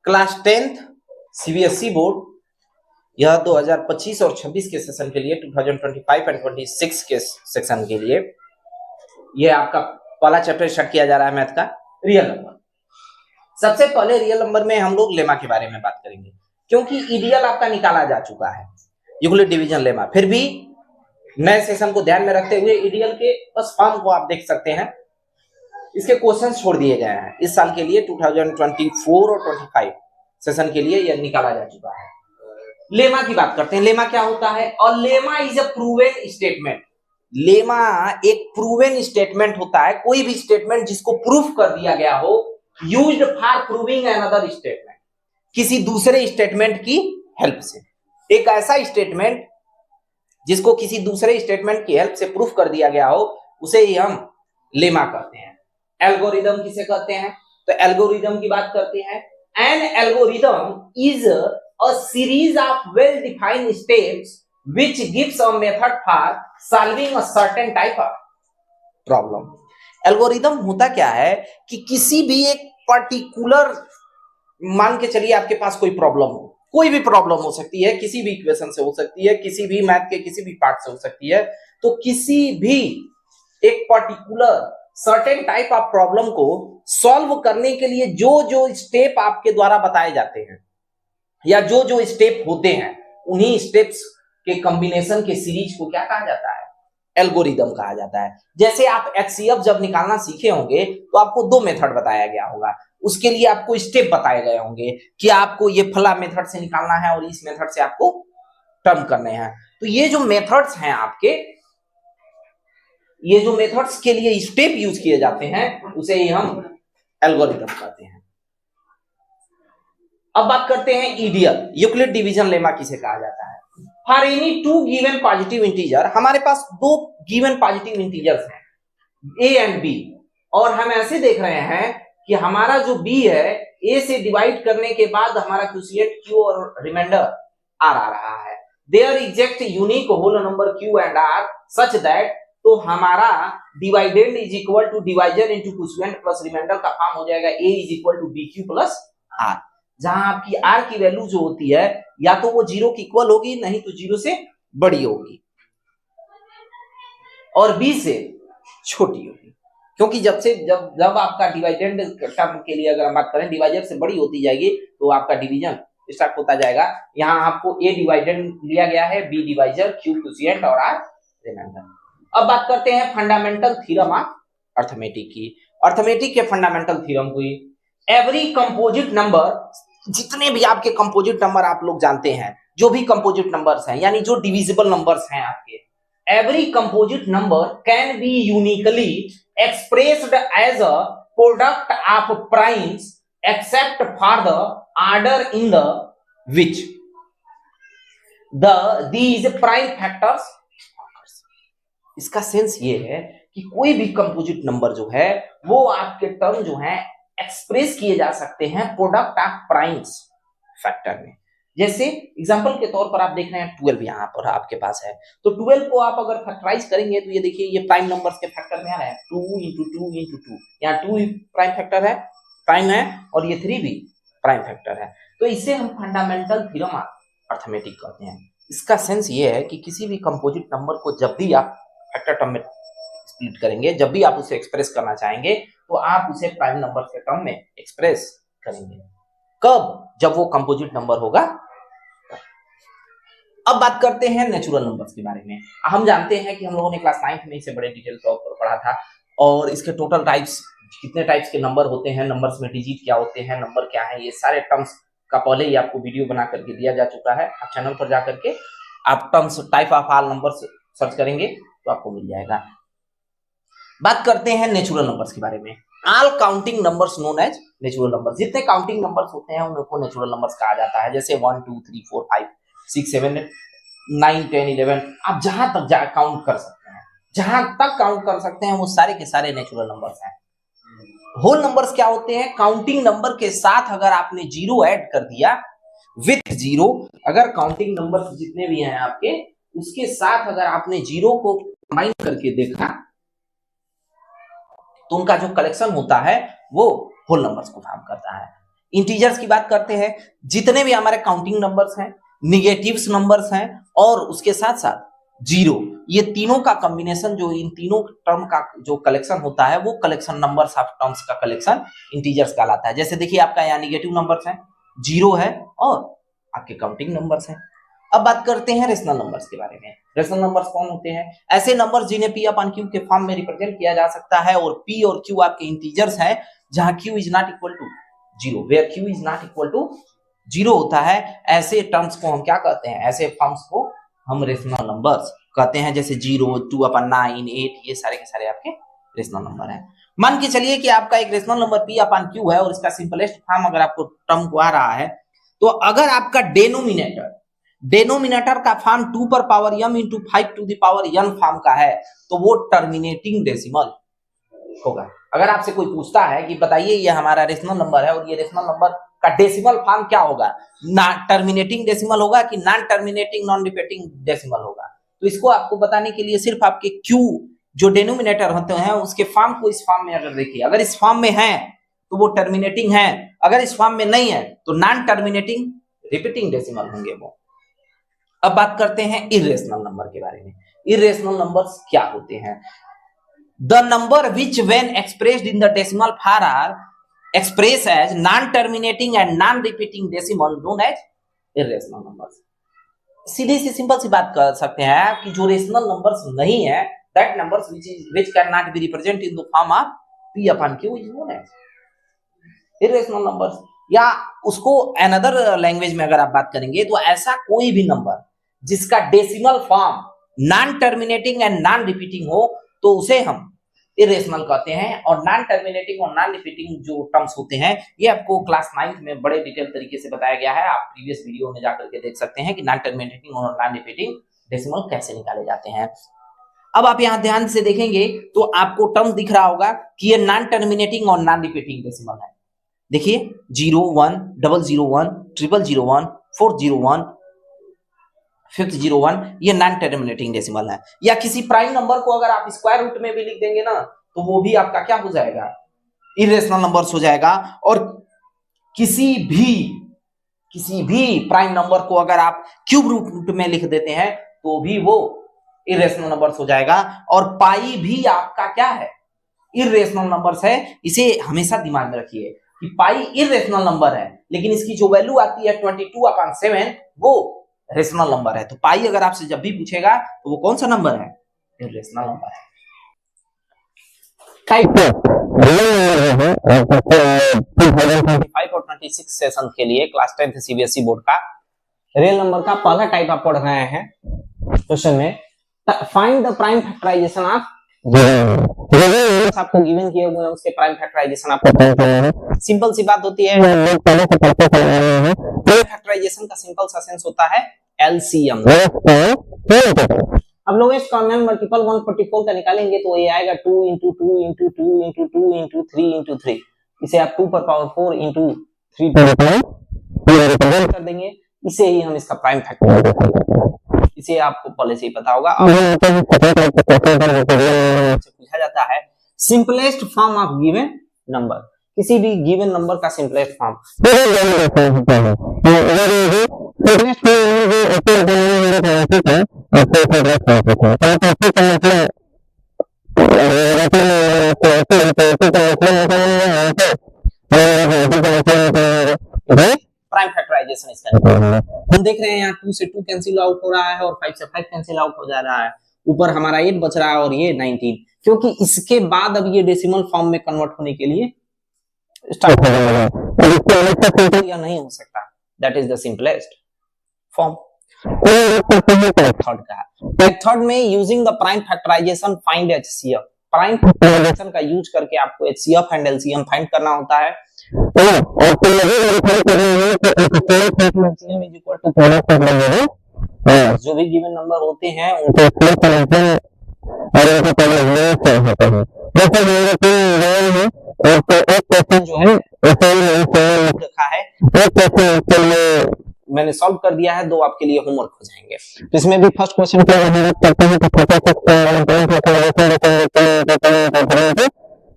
Class 10th CBSE board, यह 2025 और 26 के सेशन के लिए 2025 एंड 26 के सेक्शन के लिए यह आपका पहला चैप्टर स्टार्ट किया जा रहा है मैथ का, रियल नंबर। सबसे पहले रियल नंबर में हम लोग लेमा के बारे में बात करेंगे, क्योंकि ईडीएल आपका निकाला जा चुका है, यूक्लिड डिवीजन लेमा। फिर भी नए सेशन को ध्यान में रखते हुए ईडीएल के बस फॉर्म को आप देख सकते हैं, इसके क्वेश्चंस छोड़ दिए गए हैं इस साल के लिए 2024 और 25 सेशन के लिए यह निकाला जा चुका है। लेमा की बात करते हैं। लेमा क्या होता है? और lemma is a proven statement. Lemma एक प्रूवन स्टेटमेंट होता है, कोई भी स्टेटमेंट जिसको प्रूफ कर दिया गया हो, used for proving another statement, किसी दूसरे स्टेटमेंट की हेल्प से। एक ऐसा स्टेटमेंट जिसको किसी दूसरे स्टेटमेंट की हेल्प से प्रूफ कर दिया गया हो, उसे ही हम लेमा कहते हैं। एल्गोरिदम किसे कहते हैं? तो एल्गोरिदम की बात करते हैं। N algorithm is a series of well defined steps which gives a method for solving a certain type of problem. Algorithm होता क्या है कि किसी भी एक पर्टिकुलर, मान के चलिए आपके पास कोई प्रॉब्लम हो, कोई भी प्रॉब्लम हो सकती है, किसी भी इक्वेशन से हो सकती है, किसी भी मैथ के किसी भी पार्ट से हो सकती है, तो किसी भी एक particular certain type of problem को सॉल्व करने के लिए जो जो स्टेप आपके द्वारा बताए जाते हैं या जो जो स्टेप होते हैं, उन्हीं स्टेप्स के कॉम्बिनेशन के सीरीज को क्या कहा जाता है? एल्गोरिदम कहा जाता है। जैसे आप एचसीएफ जब निकालना सीखे होंगे तो आपको दो मेथड बताया गया होगा, उसके लिए आपको स्टेप बताए गए होंगे कि आपको ये फला मेथड से निकालना है और इस मेथड से आपको टर्म करने हैं। तो ये जो मेथड्स हैं आपके, ये जो मेथड्स के लिए स्टेप यूज किए जाते हैं, उसे ही हम एल्गोरिदम कहते हैं। अब बात करते हैं ईडीएल, यूक्लिड डिवीजन लेमा किसे कहा जाता है? For any two given positive integer, हमारे पास दो गिवन पॉजिटिव इंटीजर्स हैं ए एंड बी, और हम ऐसे देख रहे हैं कि हमारा जो बी है ए से डिवाइड करने के बाद हमारा क्वोशिएंट क्यू और रिमाइंडर आर आ रहा है। There exact unique whole number Q and R such that, तो हमारा dividend is equal to divisor into quotient plus remainder का फॉर्म हो जाएगा A is equal to B Q plus R, जहां आपकी आर की वैल्यू जो होती है या तो वो जीरो की इक्वल होगी, नहीं तो जीरो से बड़ी होगी और बी से छोटी होगी। क्योंकि जब आपका डिवाइडेंड टर्म के लिए अगर हम बात करें, डिवाइजर से बड़ी होती जाएगी तो आपका डिवीजन स्टार्ट होता जाएगा। यहाँ आपको ए डिवाइडेंड लिया गया है, बी डिवाइजर, क्यू क्वोशिएंट और आर रिमाइंडर। अब बात करते हैं फंडामेंटल थ्योरम ऑफ अर्थमेटिक की। अर्थमेटिक के फंडामेंटल थ्योरम को, एवरी कंपोजिट नंबर, जितने भी आपके कंपोजिट नंबर आप लोग जानते हैं, जो भी कंपोजिट नंबर्स हैं यानी जो डिविजिबल नंबर्स हैं आपके, every composite number can be uniquely expressed as a product of primes except for the order in the which these prime factors. इसका सेंस ये है कि कोई भी कंपोजिट नंबर जो है वो आपके टर्म जो है एक्सप्रेस किए जा सकते हैं प्रोडक्ट ऑफ प्राइम्स फैक्टर में। जैसे एग्जांपल के तौर पर आप देख रहे हैं 12 यहाँ पर आपके पास है, तो 12 को आप अगर फैक्टराइज करेंगे तो ये देखिए ये प्राइम नंबर्स के फैक्टर में आ रहा है 2 into 2 into 2, यहाँ 2 प्राइम फैक्टर है, प्राइम है, और ये 3 भी प्राइम फैक्टर है। तो इसे हम फंडामेंटल थ्योरम ऑफ अर्थमेटिक कहते हैं। इसका सेंस ये है कि किसी भी कंपोजिट नंबर को जब भी आप फैक्टर टर्म में स्प्लिट करेंगे, जब भी आप उसे एक्सप्रेस करना चाहेंगे तो आप उसे प्राइम नंबर के टर्म में एक्सप्रेस करेंगे। कब? जब वो कंपोजिट नंबर होगा। अब बात करते हैं नेचुरल नंबर्स के बारे में। हम जानते हैं कि हम लोगों ने क्लास 9 में इसे बड़े डिटेल तौर पर पढ़ा था, और इसके टोटल टाइप्स, कितने टाइप्स के नंबर होते हैं, नंबर्स में डिजिट क्या होते हैं, नंबर क्या है, ये सारे टर्म्स का पहले ही आपको वीडियो बना करके दिया जा चुका है। आप चैनल पर जाकर के आप terms type of all numbers search करेंगे तो आपको मिल जाएगा। बात करते हैं नेचुरल नंबर्स के बारे में। All counting numbers known as natural numbers, जितने काउंटिंग नंबर्स होते हैं उनको नेचुरल नंबर्स कहा जाता है। जैसे 1 2 3 4 5 6 7 9 10 11, आप जहां तक काउंट कर सकते हैं, जहां तक काउंट कर सकते हैं वो सारे के सारे नेचुरल नंबर्स हैं। होल नंबर्स क्या होते हैं? काउंटिंग नंबर के साथ अगर आपने जीरो ऐड कर दिया, विथ जीरो, अगर काउंटिंग नंबर्स जितने भी हैं आपके, उसके साथ अगर आपने जीरो को कंबाइन करके देखा तो उनका जो कलेक्शन होता है वो होल नंबर्स को फॉर्म करता है। इंटीजर्स की बात करते हैं, जितने भी हमारे काउंटिंग नंबर्स हैं, निगेटिव्स नंबर्स हैं और उसके साथ साथ जीरो, ये तीनों का कॉम्बिनेशन, जो इन तीनों टर्म का जो कलेक्शन होता है वो कलेक्शन नंबर्स ऑफ टर्म्स का कलेक्शन इंटीजर्स कहलाता है। जैसे देखिए आपका यहाँ निगेटिव नंबर्स हैं, जीरो है और आपके काउंटिंग नंबर्स हैं। अब बात करते हैं रेशनल नंबर्स के बारे में। रेशनल नंबर्स कौन होते हैं? ऐसे नंबर्स जिन्हें p अपन q के फॉर्म में रिप्रेजेंट किया जा सकता है और p और q आपके इंटीजर्स हैं जहां q is not equal to zero, where q is not equal to zero होता है। ऐसे टर्म्स को हम क्या कहते हैं? ऐसे फॉर्म्स को हम रेशनल नंबर्स कहते हैं। जैसे 0, 2/9, 8, ये सारे के सारे आपके रेशनल नंबर हैं। मान के चलिए कि आपका एक रेशनल नंबर p/q है और इसका सिंपलेस्ट फॉर्म अगर आपको टर्म को आ रहा है, तो अगर आपका डेनोमिनेटर का फॉर्म 2 पर power m into 5 to the power n form का है, तो वो टर्मिनेटिंग डेसिमल होगा। अगर आपसे कोई पूछता है कि बताइए ये हमारा रेशनल नंबर है और ये रेशनल नंबर का डेसिमल फॉर्म क्या होगा, टर्मिनेटिंग डेसिमल होगा कि non terminating non repeating decimal होगा, तो इसको आपको बताने के लिए सिर्फ आपके q जो डेनोमिनेटर होते हैं उसके फॉर्म को इस फॉर्म में अगर देखिए, अगर इस फॉर्म में है तो वो टर्मिनेटिंग है, अगर इस फॉर्म में नहीं है तो नॉन टर्मिनेटिंग रिपीटिंग डेसिमल होंगे वो। अब बात करते हैं इर्रेशनल नंबर के बारे में। इर्रेशनल नंबर्स क्या होते हैं? The number which when expressed in the decimal form are express as non terminating and non repeating decimal known as irrational numbers. सीधी सी सिंपल सी बात कर सकते हैं कि जो रेशनल नंबर्स नहीं है, that numbers which cannot be represented in the form of p/q is known as irrational numbers। या उसको अनदर लैंग्वेज में अगर आप बात करेंगे तो ऐसा कोई भी नंबर जिसका decimal form non terminating and non repeating हो तो उसे हम इरेशनल कहते हैं। और नॉन टर्मिनेटिंग और नॉन रिपीटिंग जो टर्म्स होते हैं ये आपको क्लास 9th में बड़े डिटेल तरीके से बताया गया है, आप प्रीवियस वीडियो में जाकर के देख सकते हैं कि नॉन टर्मिनेटिंग और नॉन रिपीटिंग डेसिमल कैसे निकाले जाते हैं। अब आप यहां ध्यान से देखेंगे तो आपको टर्म दिख रहा होगा कि ये नॉन टर्मिनेटिंग और नॉन रिपीटिंग डेसिमल है। देखिए 0, 1, 001, 0001, 401, 501, ये नॉन टर्मिनेटिंग डेसिमल है। या किसी प्राइम नंबर को अगर आप स्क्वायर रूट में भी लिख देंगे ना तो वो भी आपका क्या हो जाएगा? इरेशनल नंबर्स हो जाएगा। और किसी भी प्राइम नंबर को अगर आप क्यूब रूट में लिख देते हैं तो भी वो इरेशनल नंबर्स हो जाएगा। और पाई भी आपका क्या है? इरेशनल नंबर्स है। इसे हमेशा दिमाग में रखिए कि पाई इरेशनल नंबर है, लेकिन इसकी जो वैल्यू आती है 22/7 वो रेशनल नंबर है। तो पाई अगर आपसे जब भी पूछेगा तो वो कौन सा नंबर है? इरेशनल नंबर है। टाइप 2025 और 26 सेशन के लिए क्लास 10th सीबीएसई बोर्ड का रियल नंबर का पहला टाइप आप पढ़ रहे हैं। क्वेश्चन में find the prime factorization of आपको गिवन किए हुए हैं, उसके प्राइम फैक्टराइजेशन आपको फाइंड करना है। सिंपल सी बात होती है, पहले से पढ़ते चले आए हैं। प्राइम फैक्टराइजेशन का सिंपल सा सेंस होता है एलसीएम। अब लोएस्ट कॉमन मल्टीपल 144 का निकालेंगे तो ये आएगा 2 × 2 × 2 × 2 × 3 × 3। इसे आप 2 पर पावर 4 × 3 रिप्रेजेंट कर देंगे। इसे ही हम इसका प्राइम फैक्टर, इसे आपको पहले से ही पता होगा। पूछा जाता है simplest form of given number, किसी भी गिवन नंबर का सिंपलेस्ट फॉर्म। प्राइम फैक्टराइजेशन इसका हम देख रहे हैं यहाँ 2 से 2 कैंसिल आउट हो रहा है और 5 से 5 कैंसिल आउट हो जा रहा है। ऊपर हमारा 8 बच रहा है और ये 19, क्योंकि इसके बाद अब ये डेसिमल फॉर्म में कन्वर्ट होने के लिए स्टार्ट हो जाएगा। या नहीं हो सकता, that is the simplest form. Method में using the prime factorization find HCF। Prime factorization का यूज करके आपको HCF एंड LCM फाइंड करना होता है। और जो भी गिवन नंबर होते हैं उनको एक क्वेश्चन जो है रखा है, एक क्वेश्चन मैंने सॉल्व कर दिया है, 2 आपके लिए होमवर्क हो जाएंगे। तो इसमें भी फर्स्ट क्वेश्चन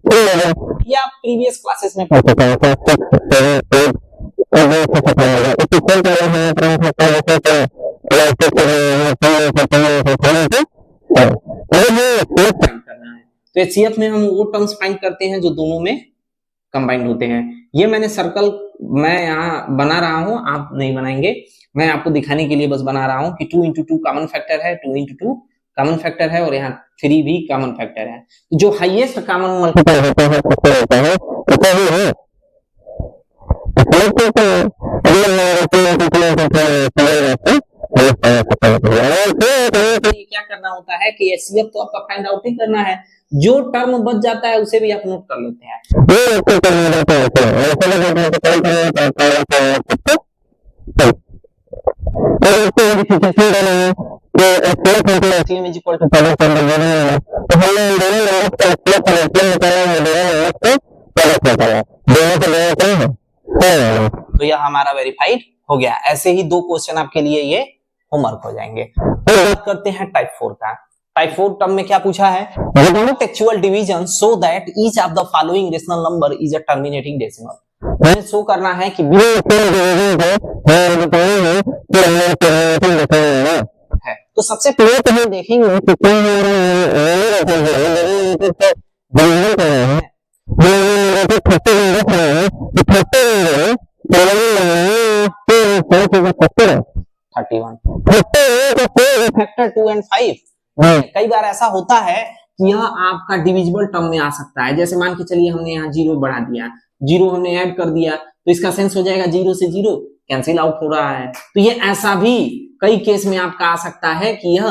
या प्रीवियस क्लासेस में पढ़ चुके हैं। तो एचसीएफ में हम वो टर्म्स फाइंड करते हैं जो दोनों में कंबाइंड होते हैं। ये मैंने सर्कल मैं यहाँ बना रहा हूं, आप नहीं बनाएंगे, मैं आपको दिखाने के लिए बस बना रहा हूं कि 2 into 2 कॉमन फैक्टर है, 2 into 2 कॉमन फैक्टर है और यहाँ 3 भी कॉमन फैक्टर है। जो हाईएस्ट कॉमन मल्टीपल होता है क्या करना होता है कि एचसीएफ तो आपका फाइंड आउट ही करना है, जो टर्म बच जाता है उसे भी आप नोट कर लेते हैं। तो यह हमारा वेरीफाइड हो गया। ऐसे ही 2 क्वेश्चन आपके लिए ये होमवर्क हो जाएंगे। बात करते हैं टाइप 4 का। टाइप 4 टर्म में क्या पूछा है, textual division so that each of the following rational number is a terminating decimal. हमें शो करना है कि है। तो सबसे पहले तो हम देखेंगे कि फैक्टर 2 and 5। कई बार ऐसा होता है कि यह आपका डिविजिबल टर्म में आ सकता है। जैसे मान के चलिए हमने यहाँ 0 बढ़ा दिया, 0 हमने ऐड कर दिया, तो इसका सेंस हो जाएगा 0 से 0 कैंसिल आउट हो रहा है। तो ये ऐसा भी कई केस में आपका आ सकता है कि यह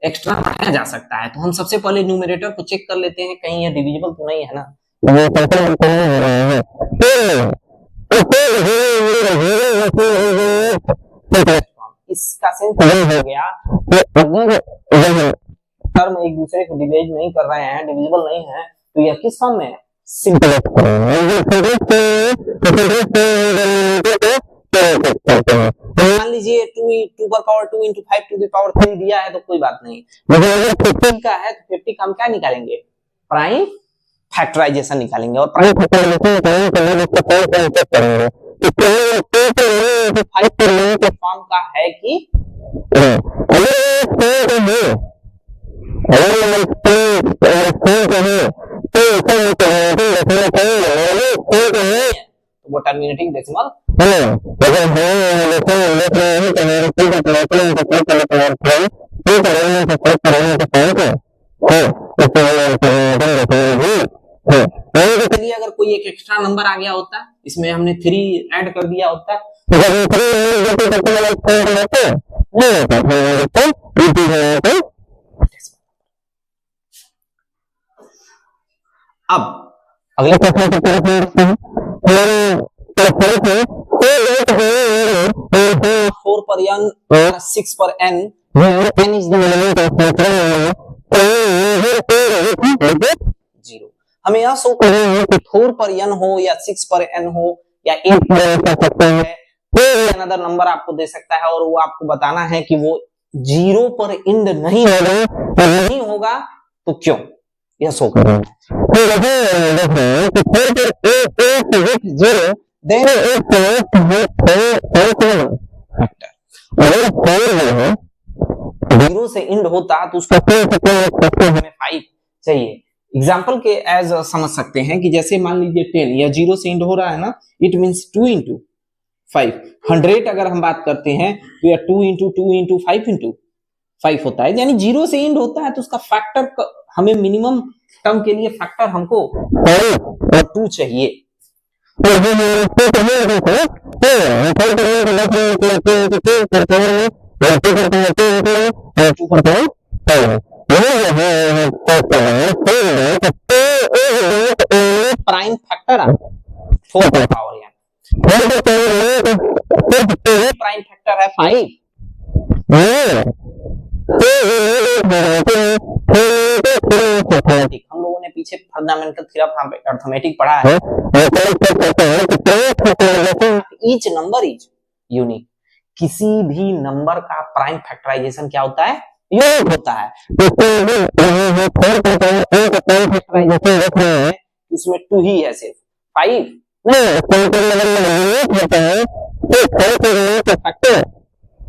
एक्स्ट्रा बढ़ाया जा सकता है। तो हम सबसे पहले न्यूमरेटर को चेक कर लेते हैं, कहीं यह डिविजिबल तो नहीं है ना। इसका सेंस हो गया अगर टर्म एक दूसरे को डिवाइड नहीं कर रहे हैं, डिविजिबल नहीं है, तो यह किस फॉर्म में है, सिंपल। मान लीजिए 2 पर power 2 into 5 to the power 3 दिया है तो कोई बात नहीं, लेकिन अगर 50 का है तो 50 का हम क्या निकालेंगे, प्राइम फैक्टराइजेशन निकालेंगे। और प्राइम फैक्टराइजेशन करेंगे तो 5 के फॉर्म का है कि वो टर्मिनेटिंग डेसिमल चलिए अगर कोई एक एक्स्ट्रा नंबर आ गया होता, इसमें हमने 3 ऐड कर दिया होता, अब अगले प्रश्न को करते हैं। 4 पर n 6 पर n n is the element of 0। हमें यह शो करना है कि 4 पर n हो या 6 पर n हो या 8 पर कर सकते हैं, कोई अनदर नंबर आपको दे सकता है और वो आपको बताना है कि वो 0 पर एंड नहीं होगा तो क्यों, यह शो करना है। जीरो से इंड होता तो उसका हमें 5 चाहिए। एग्जाम्पल के एज समझ सकते हैं कि जैसे मान लीजिए 10 या 0 से इंड हो रहा है ना, इट मीन्स 2 into 5। 100 अगर हम बात करते हैं तो यह 2 into 2 into 5 into 5 होता है, यानी 0 से इंड होता है तो उसका फैक्टर हमें मिनिमम टर्म के लिए फैक्टर हमको 2 चाहिए। प्राइम फैक्टर 4 पर पावर प्राइम फैक्टर है 5। हम लोगों ने पीछे फंडामेंटल थ्योरम अर्थमेटिक पढ़ा है, ईच नंबर इज यूनिक। किसी भी नंबर का प्राइम फैक्टराइजेशन क्या होता है, यूनिक होता है। इसमें 2 ही है सिर्फ 5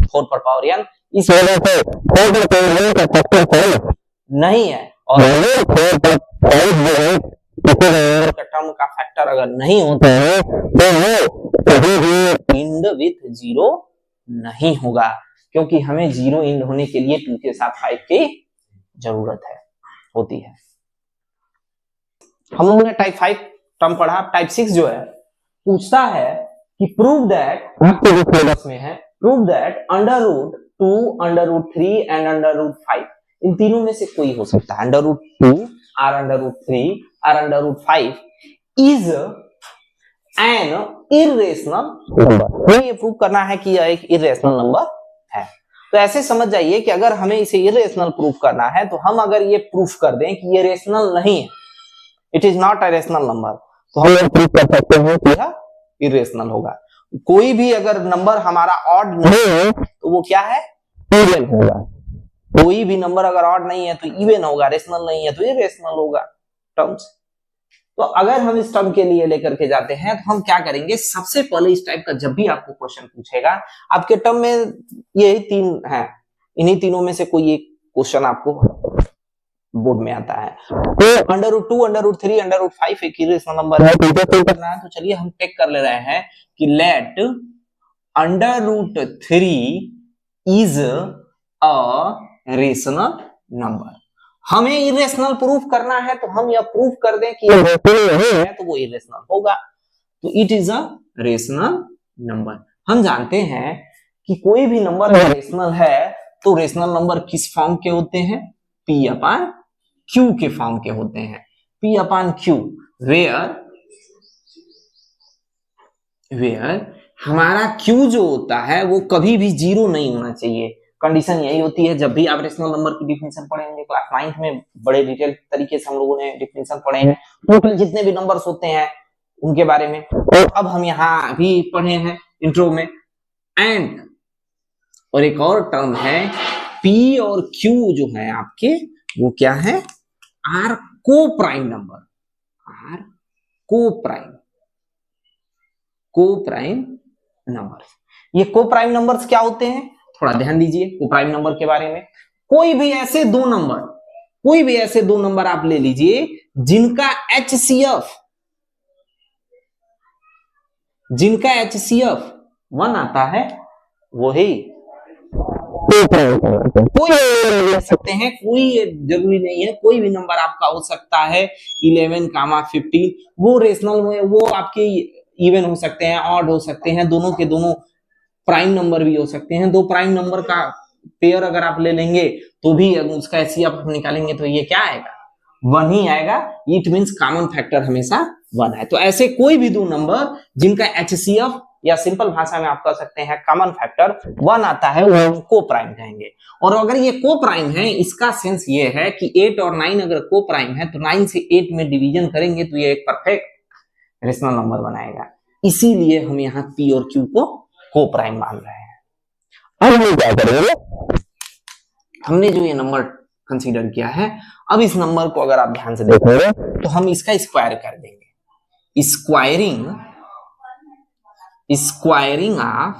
4 पर पावर n, इस वजह से 4 पर पावर n का फैक्टर नहीं है, और 4 पर 5 जो है किसी नंबर का टर्म का फैक्टर अगर नहीं होता है तो वो कभी भी इंड विथ 0 नहीं होगा, क्योंकि हमें 0 इंड होने के लिए 2 के साथ 5 की जरूरत है होती है। हम लोगों ने टाइप 5 टर्म पढ़ा। टाइप 6 जो है पूछता है कि प्रूव दैट, आपके जो सिलेबस में है, प्रूव दैट √2, √3 एंड √5 इन तीनों में से कोई हो सकता है। √2 or √3 or √5 is an irrational number। हमें ये प्रूव करना है कि यह एक इरेशनल नंबर है। तो ऐसे समझ जाइए कि अगर हमें इसे इरेशनल प्रूफ करना है तो हम अगर ये प्रूफ कर दें कि ये रेशनल नहीं है, it is not a rational number, तो हम ये प्रूफ कर सकते हैं कि यह इरेशनल होगा। कोई भी अगर नंबर हमारा ऑड नहीं है तो वो क्या है, इवन होगा। कोई भी नंबर अगर ऑड नहीं है तो इवन होगा, रेशनल नहीं है तो इरेशनल होगा टर्म्स। तो अगर हम इस टर्म के लिए लेकर के जाते हैं तो हम क्या करेंगे, सबसे पहले इस टाइप का जब भी आपको क्वेश्चन पूछेगा, आपके टर्म में यही 3 है, इन्हीं तीनों में से कोई एक क्वेश्चन आपको बोर्ड में आता है। तो √2, √3, √5 एक इरेशनल नंबर है, तो इसे प्रूव करना है। तो चलिए हम टेक कर ले रहे हैं कि let √3 is a rational number. हमें इरेशनल प्रूफ करना है तो हम यह प्रूफ कर दें कि रेशनल नहीं है तो वो इरेशनल होगा। तो it is a rational number. हम जानते हैं कि कोई भी नंबर रेशनल है तो रेशनल नंबर किस फॉर्म के होते हैं, P/Q के फॉर्म के होते हैं। P/Q वेयर हमारा Q जो होता है वो कभी भी 0 नहीं होना चाहिए। कंडीशन यही होती है। जब भी आप रेशनल नंबर की डिफिनेशन पढ़ेंगे क्लास 9th में, बड़े डिटेल तरीके से हम लोगों ने डिफिनेशन पढ़े हैं, टोटल जितने भी नंबर्स होते हैं उनके बारे में, और अब हम यहाँ भी पढ़े हैं इंट्रो में। एंड और एक और टर्म है P और Q जो है आपके, वो क्या है, आर को प्राइम नंबर, आर को प्राइम नंबर। ये को प्राइम नंबर्स क्या होते हैं, थोड़ा ध्यान दीजिए को प्राइम नंबर के बारे में। कोई भी ऐसे दो नंबर आप ले लीजिए जिनका HCF 1 आता है, वही कोई ले सकते हैं, कोई जरूरी नहीं है, कोई भी नंबर आपका हो सकता है 11, 15, वो रेशनल में वो आपके इवन हो सकते हैं, ऑड हो सकते हैं, दोनों के दोनों प्राइम नंबर भी हो सकते हैं। 2 प्राइम नंबर का पेयर अगर आप ले लेंगे तो भी उसका HCF आप निकालेंगे तो ये क्या आएगा, 1 ही आएगा। इट मींस कॉमन फैक्टर हमेशा 1 है। तो ऐसे कोई भी 2 नंबर जिनका HCF या सिंपल भाषा में आप कह सकते हैं कॉमन फैक्टर 1 आता है, वो हम को प्राइम कहेंगे। और अगर ये को प्राइम है, इसका सेंस ये है कि 8 और 9 अगर को प्राइम है तो 9 से 8 में डिवीजन करेंगे तो ये एक परफेक्ट रेशनल नंबर बनाएगा। इसीलिए हम यहाँ P और Q को प्राइम मान रहे हैं। अब हम क्या करेंगे, हमने जो ये नंबर कंसीडर किया है, अब इस नंबर को अगर आप ध्यान से देखोगे तो हम इसका स्क्वायर कर देंगे। Squaring of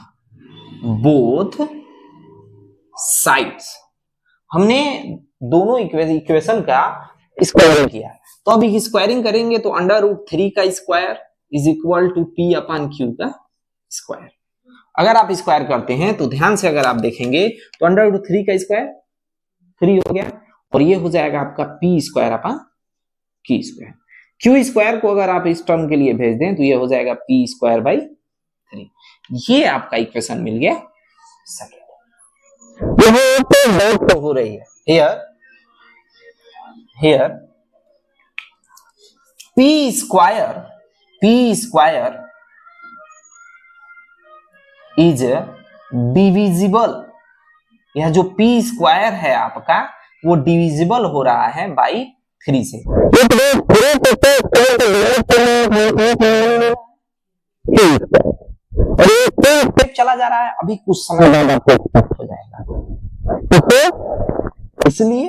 both sides. हमने दोनों इक्वेशन का स्क्वायरिंग किया, तो अब स्क्वायरिंग करेंगे तो √3 का square is equal to P/Q का स्क्वायर। अगर आप स्क्वायर करते हैं तो ध्यान से अगर आप देखेंगे तो √3 का स्क्वायर 3 हो गया, और ये हो जाएगा आपका P²/Q²। Q स्क्वायर को अगर आप इस टर्म के लिए भेज दें तो ये हो जाएगा P²/3। ये आपका इक्वेशन मिल गया सेकेंड। तो हो रही है here P square is divisible. यह जो P स्क्वायर है आपका वो डिविजिबल हो रहा है बाई 3 से। और ये स्टेप चला जा रहा है, अभी कुछ समय बाद आपको हो जाएगा। इसलिए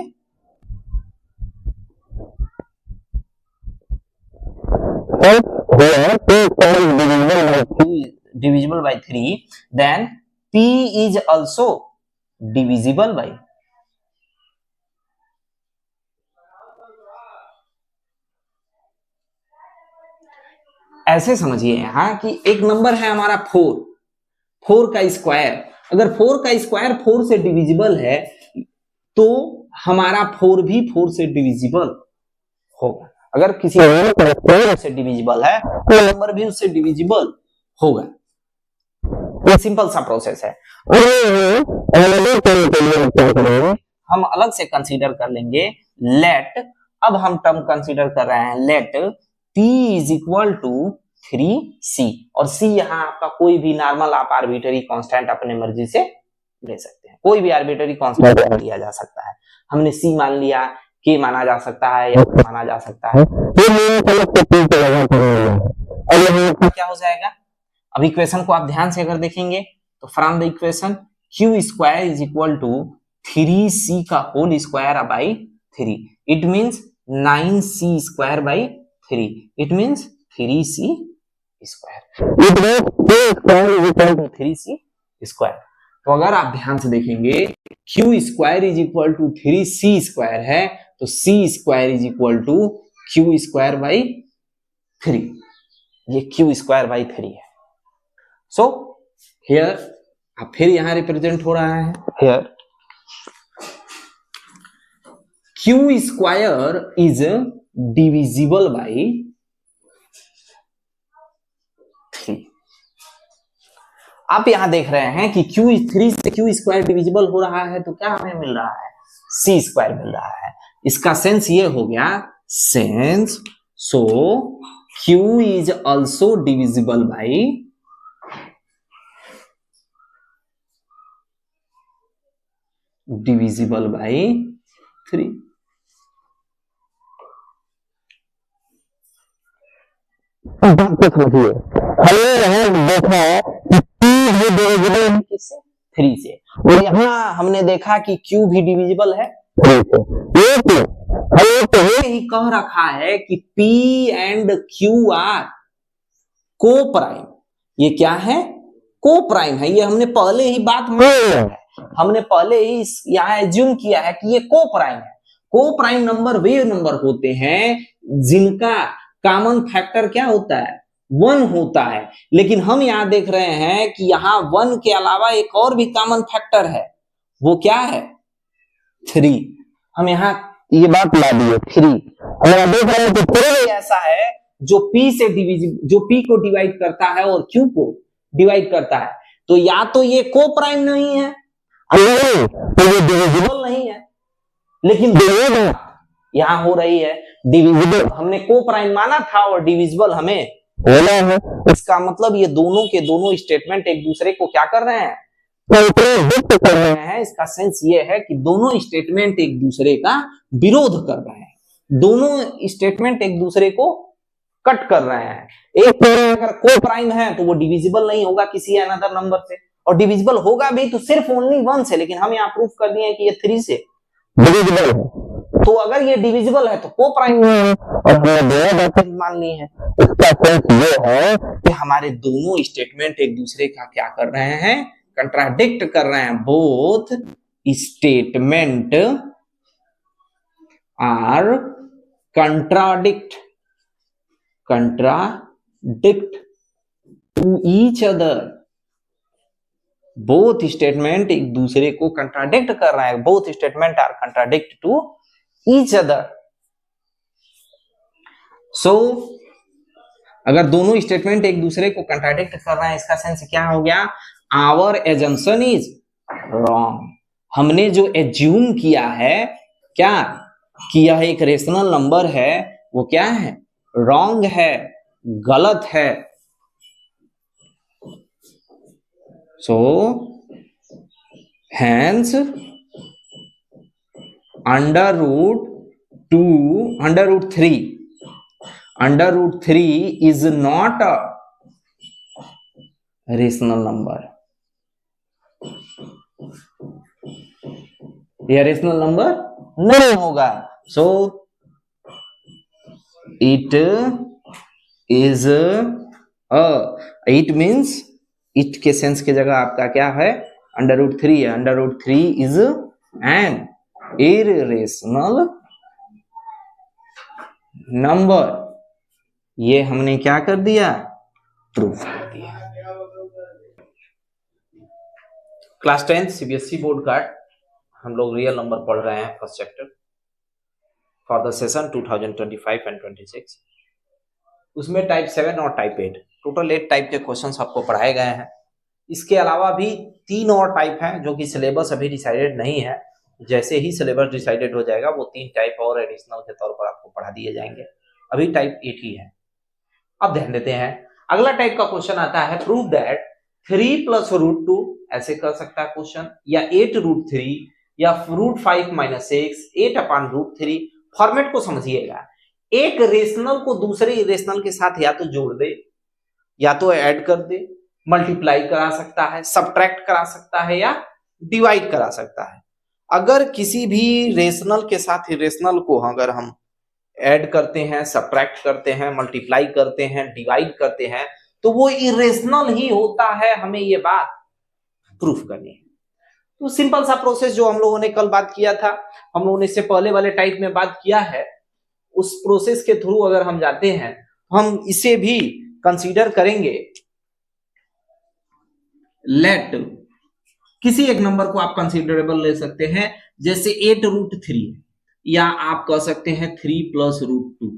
divisible by 3, then P is also divisible by, ऐसे समझिए यहां कि एक नंबर है हमारा 4 का स्क्वायर, अगर 4 का स्क्वायर 4 से डिविजिबल है तो हमारा 4 भी 4 से डिविजिबल होगा। अगर किसी नंबर से डिविजिबल है तो नंबर भी उससे डिविजिबल होगा। ये सिंपल सा प्रोसेस है। हम अलग से कंसीडर कर लेंगे लेट, अब हम टर्म कंसीडर कर रहे हैं let P is equal to 3C, और C यहाँ आपका कोई भी नॉर्मल आप आर्बिट्ररी कांस्टेंट अपने मर्जी से ले सकते हैं, कोई भी आर्बिट्ररी कांस्टेंट लिया जा सकता है। हमने C मान लिया, K माना जा सकता है या माना जा सकता है। क्या हो जाएगा? अब इक्वेशन को आप ध्यान से अगर देखेंगे तो from the equation Q square is equal to 3C का whole square by 3, it means 9C square by 3, it means 3C square, it means 3C square. तो अगर आप ध्यान से देखेंगे Q square is equal to 3C square है तो C square is equal to Q square by 3, ये Q square by 3 है। सो हियर अब फिर यहां रिप्रेजेंट हो रहा है, here Q square is divisible by 3। आप यहां देख रहे हैं कि Q3 से Q स्क्वायर डिविजिबल हो रहा है तो क्या हमें मिल रहा है? C स्क्वायर मिल रहा है। इसका सेंस ये हो गया, sense so Q is also divisible by divisible by 3। समझिए हमने देखा कि P भी डिविजिबल है किससे? 3 से, और यहाँ हमने देखा कि Q भी डिविजिबल है 3 से। ये हमने पहले ही कह रखा है कि P एंड Q आर को प्राइम। ये क्या है? को प्राइम है। ये हमने पहले ही बात मान लिया है, हमने पहले ही यहाँ एज्यूम किया है कि ये को प्राइम है। को प्राइम नंबर वे नंबर होते हैं जिनका कॉमन फैक्टर क्या होता है? 1 होता है। लेकिन हम यहाँ देख रहे हैं कि यहाँ 1 के अलावा एक और भी कॉमन फैक्टर है, वो क्या है? 3। हम यहाँ ये बात ला दिए 3। हम देख रहे हैं कि 3 ऐसा है जो P से जो P को डिवाइड करता है और Q को डिवाइड करता है। तो या तो ये को प्राइम नहीं है, तो ये डिविजिबल नहीं है, लेकिन डिविजिबल यहां हो रही है डिविजिबल। हमने को प्राइम माना था और डिविजिबल हमें होना है। इसका मतलब ये दोनों के दोनों स्टेटमेंट एक दूसरे को क्या कर रहे हैं? कॉन्ट्राडिक्ट कर रहे हैं। इसका सेंस ये है कि दोनों स्टेटमेंट एक दूसरे का विरोध कर रहे हैं, दोनों स्टेटमेंट एक दूसरे को कट कर रहे हैं। एक अगर को प्राइम है तो वो डिविजिबल नहीं होगा किसी अनदर नंबर से, और डिविजिबल होगा भी तो सिर्फ ओनली 1 से, लेकिन हम यहाँ प्रूफ कर दिए कि ये 3 से डिविजिबल है। तो अगर ये डिविजिबल है तो को प्राइम है, और हमने दोनों बातें मान ली है। इसका सेंस ये है कि हमारे दोनों स्टेटमेंट एक दूसरे का क्या कर रहे हैं? कंट्राडिक्ट कर रहे हैं। Both statement are contradict to each other. Both statement एक दूसरे को कंट्राडिक्ट कर रहे हैं। Both statement are contradict to each other. So अगर दोनों स्टेटमेंट एक दूसरे को कंट्राडिक्ट कर रहे हैं, इसका सेंस क्या हो गया? Our assumption is wrong. हमने जो एज्यूम किया है क्या कि यह एक रेशनल नंबर है, वो क्या है? रॉन्ग है, गलत है। सो hence under root 3 is not a rational number. यह रेशनल नंबर नहीं होगा। So it is a, it means it के सेंस की जगह आपका क्या है, √3 है। √3 इज एन इररेशनल नंबर। ये हमने क्या कर दिया, प्रूफ कर दिया। क्लास 10 सीबीएसई बोर्ड का हम लोग रियल नंबर पढ़ रहे हैं, first chapter for the session 2025 and 26। उसमें टाइप 7 और टाइप 8 टोटल 8 टाइप के क्वेश्चंस आपको पढ़ाए गए हैं। इसके अलावा भी 3 और टाइप हैं जो कि सिलेबस अभी डिसाइडेड नहीं है। जैसे ही सिलेबस डिसाइडेड हो जाएगा वो 3 टाइप और एडिशनल के तौर पर आपको पढ़ा दिए जाएंगे। अभी टाइप 8 ही है। अब ध्यान देते हैं, अगला टाइप का क्वेश्चन आता है प्रूव दैट 3 + √2, ऐसे कर सकता है क्वेश्चन, या 8√3 या √5 - 6 8/√3। फॉर्मेट को समझिएगा, एक रेशनल को दूसरे रेशनल के साथ या तो जोड़ दे या तो ऐड कर दे, मल्टीप्लाई करा सकता है, सब्ट्रैक्ट करा सकता है या डिवाइड करा सकता है। अगर किसी भी रेशनल के साथ इरेशनल को अगर हम ऐड करते हैं, सब्ट्रैक्ट करते हैं, मल्टीप्लाई करते हैं, डिवाइड करते हैं, तो वो इरेशनल ही होता है। हमें ये बात प्रूफ करनी है। तो सिंपल सा प्रोसेस जो हम लोगों ने कल बात किया था, हम लोगों ने इससे पहले वाले टाइप में बात किया है, उस प्रोसेस के थ्रू अगर हम जाते हैं तो हम इसे भी कंसीडर करेंगे। लेट किसी एक नंबर को आप कंसीडरेबल ले सकते हैं, जैसे 8√3, या आप कह सकते हैं 3 + √2।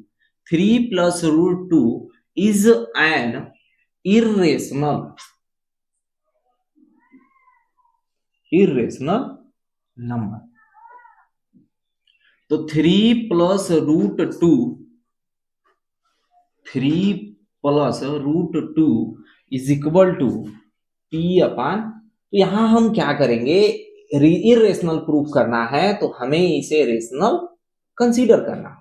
3 + √2 इज एन इरेशनल नंबर। तो 3 + √2 इज इक्वल टू P/, तो यहां हम क्या करेंगे, इरेशनल प्रूफ करना है तो हमें इसे रेशनल कंसीडर करना है।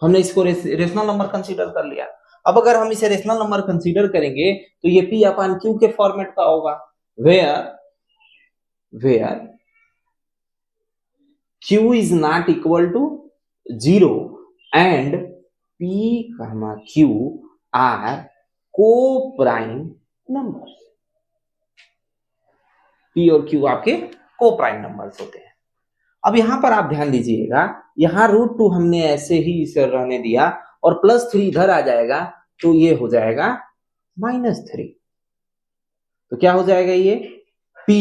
हमने इसको रेशनल नंबर कंसीडर कर लिया। अब अगर हम इसे रेशनल नंबर कंसीडर करेंगे तो ये P/Q के फॉर्मेट का होगा, where Q is not equal to 0 and P, Q are coprime number. P और Q आपके को-प्राइम नंबर्स होते हैं। अब यहां पर आप ध्यान दीजिएगा, यहां √2 हमने ऐसे ही इसे रहने दिया और +3 इधर आ जाएगा तो ये हो जाएगा -3। तो क्या हो जाएगा, ये P -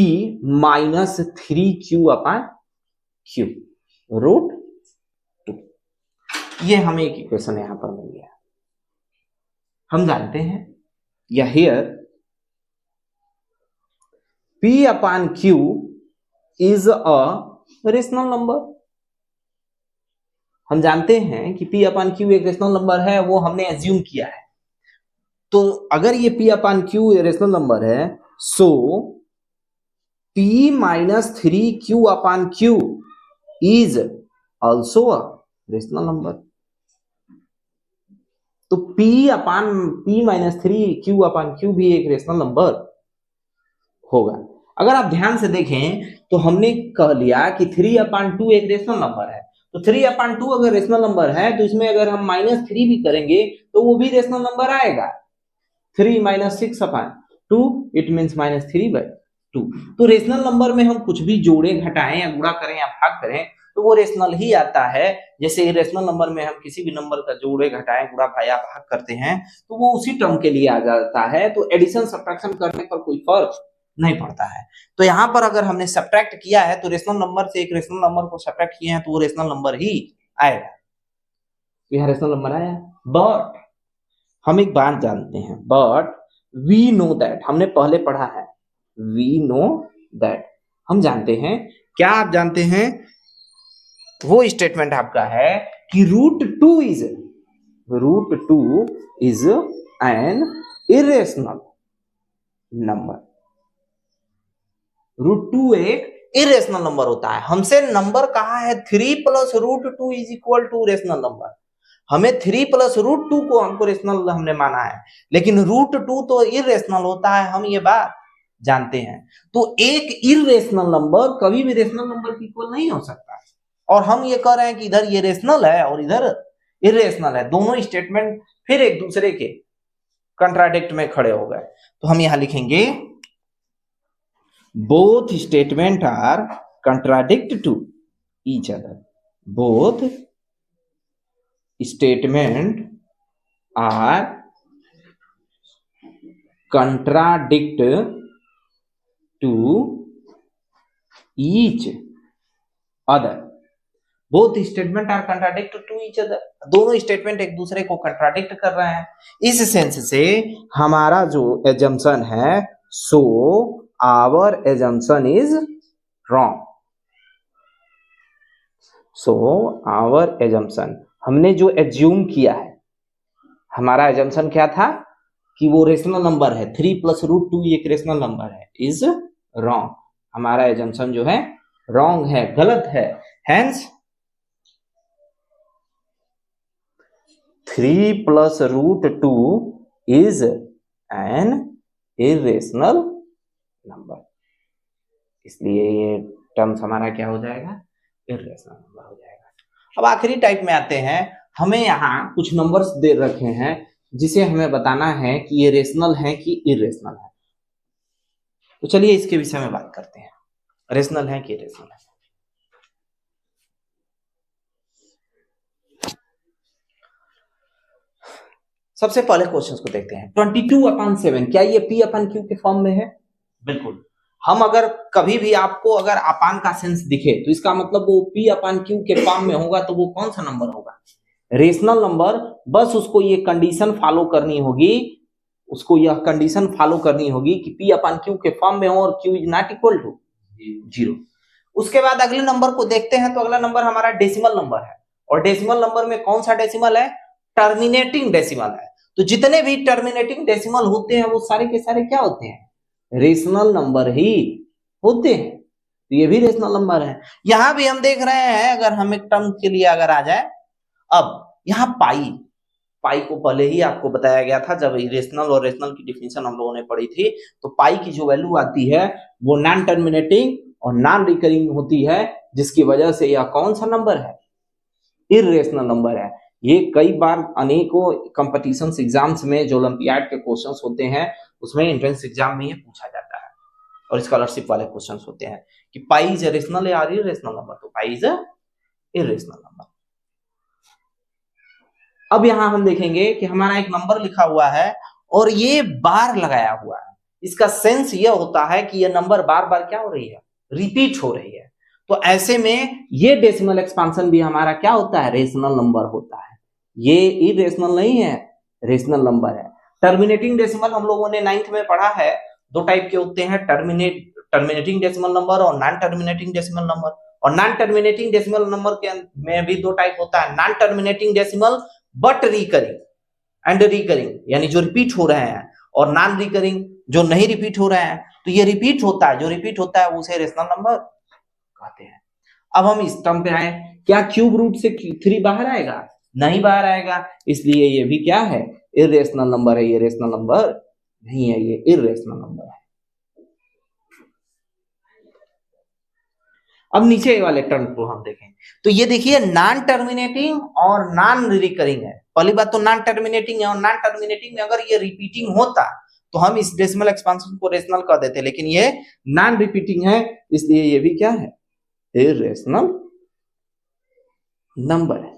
3Q/Q √2। ये हमें एक इक्वेशन यहां पर मिल गया। हम जानते हैं या here P/Q is a rational number. हम जानते हैं कि P/Q एक रेशनल नंबर है, वो हमने एज्यूम किया है। तो अगर ये P/Q रेशनल नंबर है, सो P - 3Q/Q is also a rational number. तो P - 3Q/Q भी एक रेशनल नंबर होगा। अगर आप ध्यान से देखें तो हमने कह लिया कि 3/2 एक रेशनल नंबर है। तो 3/2 अगर रेशनल नंबर है तो इसमें अगर हम -3 भी करेंगे तो वो भी रेशनल नंबर आएगा। 3 - 6/2 इट मींस -3/2। तो रेशनल नंबर में हम कुछ भी जोड़े, घटाएं या गुणा करें या भाग करें तो वो रेशनल ही आता है। जैसे रेशनल नंबर में हम किसी भी नंबर का जोड़े, घटाएं, गुणा या भाग करते हैं तो वो उसी टर्म के लिए आ जाता है। तो एडिशन सब्ट्रैक्शन करने पर कोई फर्क नहीं पड़ता है। तो यहां पर अगर हमने सब्ट्रैक्ट किया है तो रेशनल नंबर से एक रेशनल नंबर को सब्ट्रैक्ट किए हैं तो वो रेशनल नंबर ही आएगा। यह रेशनल नंबर आया। बट हम एक बात जानते हैं, बट वी नो दैट, हमने पहले पढ़ा है, वी नो दैट, हम जानते हैं। क्या आप जानते हैं? वो स्टेटमेंट आपका है कि √2 इज एन इरेशनल नंबर। √2 एक इरेशनल नंबर होता है। हमसे नंबर कहा है 3 + √2 is equal to rational number. हमें 3 + √2 को हमको रेशनल हमने माना है, लेकिन √2 तो इरेशनल होता है, हम ये बात जानते हैं। तो एक इरेशनल नंबर कभी भी रेशनल नंबर की इक्वल नहीं हो सकता। और हम ये कह रहे हैं कि इधर ये रेशनल है और इधर इरेशनल है। दोनों स्टेटमेंट फिर एक दूसरे के कंट्राडिक्ट में खड़े हो गए। तो हम यहां लिखेंगे both statement are contradict to each other. Both statement are contradict to each other. Both statement are contradict to each other, दोनों स्टेटमेंट एक दूसरे को कंट्राडिक्ट कर रहे हैं। इस सेंस से हमारा जो एजम्पशन है, so our assumption is wrong. So our assumption, हमने जो एज्यूम किया है, हमारा एजम्पशन क्या था कि वो रेशनल नंबर है, 3 + √2 एक रेशनल नंबर है, इज रॉन्ग। हमारा एजम्पशन जो है रॉन्ग है, गलत है। Hence 3 + √2 is an irrational number. इसलिए ये टर्म्स हमारा क्या हो जाएगा, इरेशनल नंबर हो जाएगा। अब आखिरी टाइप में आते हैं। हमें यहाँ कुछ नंबर्स दे रखे हैं जिसे हमें बताना है कि ये रेशनल है कि इरेशनल है। तो चलिए इसके विषय में बात करते हैं, रेशनल है कि इरेशनल है। सबसे पहले क्वेश्चंस को देखते हैं। 22/7 क्या ये P/Q के फॉर्म में है? बिल्कुल। हम अगर कभी भी आपको अगर अपान का सेंस दिखे तो इसका मतलब वो P/Q के फॉर्म में होगा, तो वो कौन सा नंबर होगा? Rational number. बस उसको ये कंडीशन फॉलो करनी होगी, उसको यह कंडीशन फॉलो करनी होगी कि P/Q के फॉर्म में हो और Q is not equal to 0। उसके बाद अगले नंबर को देखते हैं। तो अगला नंबर हमारा डेसिमल नंबर है, और डेसिमल नंबर में कौन सा डेसिमल है? टर्मिनेटिंग डेसिमल है। तो जितने भी टर्मिनेटिंग डेसिमल होते हैं वो सारे के सारे क्या होते हैं? रेशनल नंबर ही होते हैं। तो ये भी रेशनल नंबर है। यहां भी हम देख रहे हैं, अगर हम एक टर्म के लिए अगर आ जाए, अब यहां पाई को पहले ही आपको बताया गया था जब इरेशनल और रेशनल की डिफिनेशन हम लोगों ने पढ़ी थी। तो पाई की जो वैल्यू आती है वो नॉन टर्मिनेटिंग और नॉन रिकरिंग होती है, जिसकी वजह से यह कौन सा नंबर है? इरेशनल नंबर है। ये कई बार अनेकों कॉम्पिटिशन्स एग्जाम्स में जो ओलंपियाड के क्वेश्चंस होते हैं उसमें एंट्रेंस एग्जाम में ये पूछा जाता है, और स्कॉलरशिप वाले क्वेश्चंस होते हैं कि पाई इज रेशनल या इरेशनल नंबर। तो पाई इज इरेशनल नंबर। अब यहां हम देखेंगे कि हमारा एक नंबर लिखा हुआ है और ये बार लगाया हुआ है। इसका सेंस ये होता है कि ये नंबर बार बार क्या हो रही है? रिपीट हो रही है। तो ऐसे में ये डेसिमल एक्सपांशन भी हमारा क्या होता है? रेशनल नंबर होता है। ये इरेशनल नहीं है, रेशनल नंबर है। टर्मिनेटिंग डेसिमल हम लोगों ने 9th में पढ़ा है, दो टाइप के होते हैं, टर्मिनेटिंग डेसिमल नंबर और नॉन टर्मिनेटिंग डेसिमल नंबर। और नॉन टर्मिनेटिंग डेसिमल नंबर के में भी दो टाइप होता है, non terminating decimal but recurring and recurring, यानी जो रिपीट हो रहे हैं, और नॉन रिकरिंग जो नहीं रिपीट हो रहे हैं। तो ये रिपीट होता है, जो रिपीट होता है उसे रेशनल नंबर कहते हैं। अब हम इस टर्म पे आए, क्या क्यूब रूट से 3 बाहर आएगा? नहीं बाहर आएगा, इसलिए ये भी क्या है? इरेशनल नंबर है। ये रेशनल नंबर नहीं है, ये इरेशनल नंबर है। अब नीचे वाले टर्म को हम देखें तो ये देखिए नॉन टर्मिनेटिंग और नॉन रिकरिंग है। पहली बात तो नॉन टर्मिनेटिंग है, और नॉन टर्मिनेटिंग में अगर ये रिपीटिंग होता तो हम इस डेसिमल एक्सपांशन को रेशनल कह देते, लेकिन ये नॉन रिपीटिंग है, इसलिए ये भी क्या है? इरेशनल नंबर है।